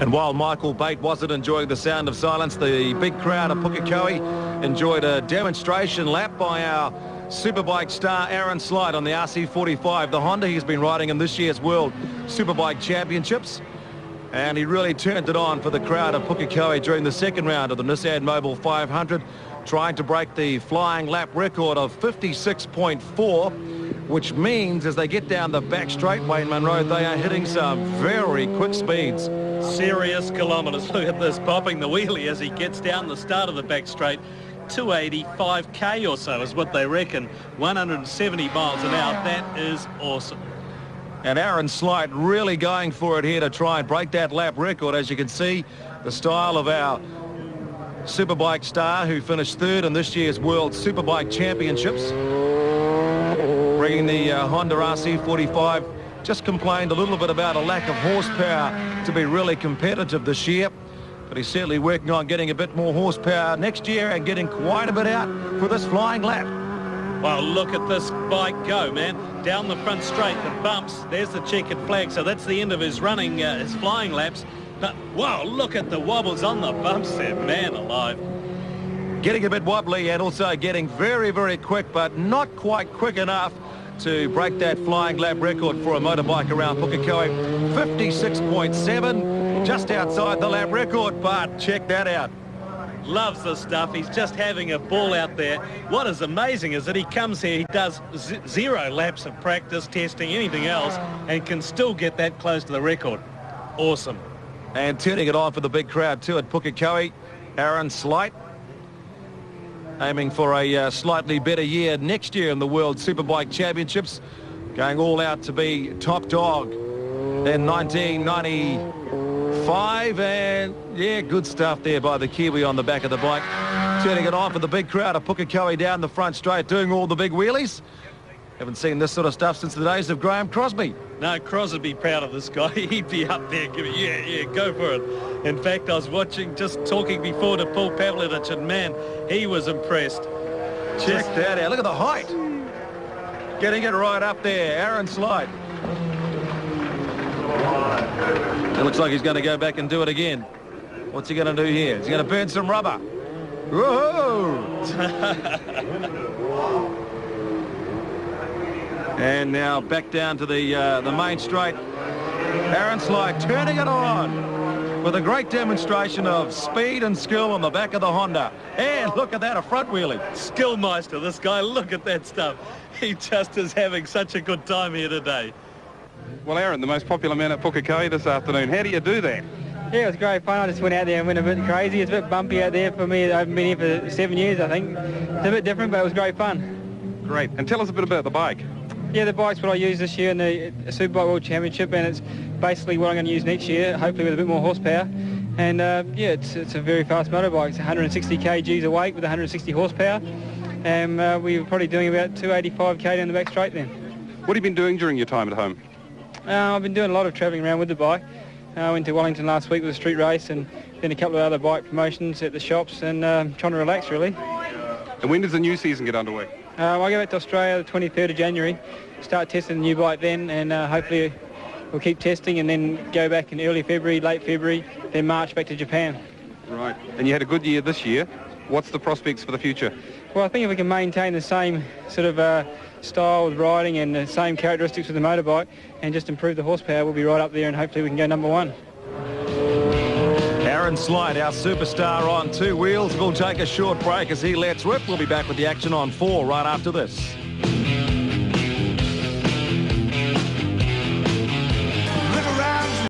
And while Michael Bate wasn't enjoying the sound of silence, the big crowd of Pukekohe enjoyed a demonstration lap by our Superbike star Aaron Slide on the RC45, the Honda he's been riding in this year's World Superbike Championships. And he really turned it on for the crowd of Pukekohe during the second round of the Nissan Mobil 500, trying to break the flying lap record of 56.4, which means as they get down the back straight, Wayne Munro, they are hitting some very quick speeds. Serious kilometres. Look at this, popping the wheelie as he gets down the start of the back straight. 285k or so is what they reckon. 170 miles an hour. That is awesome. And Aaron Slide really going for it here to try and break that lap record. As you can see, the style of our Superbike star who finished third in this year's World Superbike Championships. Bringing the Honda RC45, just complained a little bit about a lack of horsepower to be really competitive this year. But he's certainly working on getting a bit more horsepower next year and getting quite a bit out for this flying lap. Well, look at this bike go, man. Down the front straight, the bumps. There's the checkered flag. So that's the end of his running, his flying laps. But, wow, look at the wobbles on the bumps there. Man alive. Getting a bit wobbly and also getting very, very quick, but not quite quick enough to break that flying lap record for a motorbike around Pukekohe. 56.7, just outside the lap record, but check that out. Loves the stuff. He's just having a ball out there. What is amazing is that he comes here, he does zero laps of practice, testing, anything else, and can still get that close to the record. Awesome. And turning it on for the big crowd too at Pukekohe, Aaron Slide, aiming for a slightly better year next year in the World Superbike Championships, going all out to be top dog in 1995. And yeah, good stuff there by the Kiwi on the back of the bike. Turning it on for the big crowd of Pukekohe down the front straight, doing all the big wheelies. Haven't seen this sort of stuff since the days of Graham Crosby. No, Cros would be proud of this guy. He'd be up there giving, yeah, go for it. In fact, I was watching, just talking before to Paul Pavlovich, and man, he was impressed. Check that out. Look at the height. Getting it right up there. Aaron Slide. It looks like he's going to go back and do it again. What's he going to do here? He's going to burn some rubber. Whoa! And now back down to the main straight. Aaron Slide turning it on with a great demonstration of speed and skill on the back of the Honda. And look at that, a front wheelie. Skillmeister, this guy. Look at that stuff. He just is having such a good time here today. Well, Aaron, the most popular man at Pukekohe this afternoon. How do you do that? Yeah, it was great fun. I just went out there and went a bit crazy. It's a bit bumpy out there for me. I haven't been here for 7 years, I think. It's a bit different, but it was great fun. Great. And tell us a bit about the bike. Yeah, the bike's what I use this year in the Superbike World Championship, and it's basically what I'm going to use next year, hopefully with a bit more horsepower. And yeah, it's a very fast motorbike. It's 160 kgs of weight with 160 horsepower. And we were probably doing about 285k down the back straight then. What have you been doing during your time at home? I've been doing a lot of travelling around with the bike. I went to Wellington last week with a street race and then a couple of other bike promotions at the shops, and trying to relax really. And when does the new season get underway? I go back to Australia the 23rd of January, start testing the new bike then, and hopefully we'll keep testing and then go back in early February, late February, then March back to Japan. Right. And you had a good year this year. What's the prospects for the future? Well, I think if we can maintain the same sort of style with riding and the same characteristics with the motorbike and just improve the horsepower, we'll be right up there and hopefully we can go number one. Aaron Slide, our superstar on two wheels. We'll take a short break as he lets rip. We'll be back with the action on 4 right after this.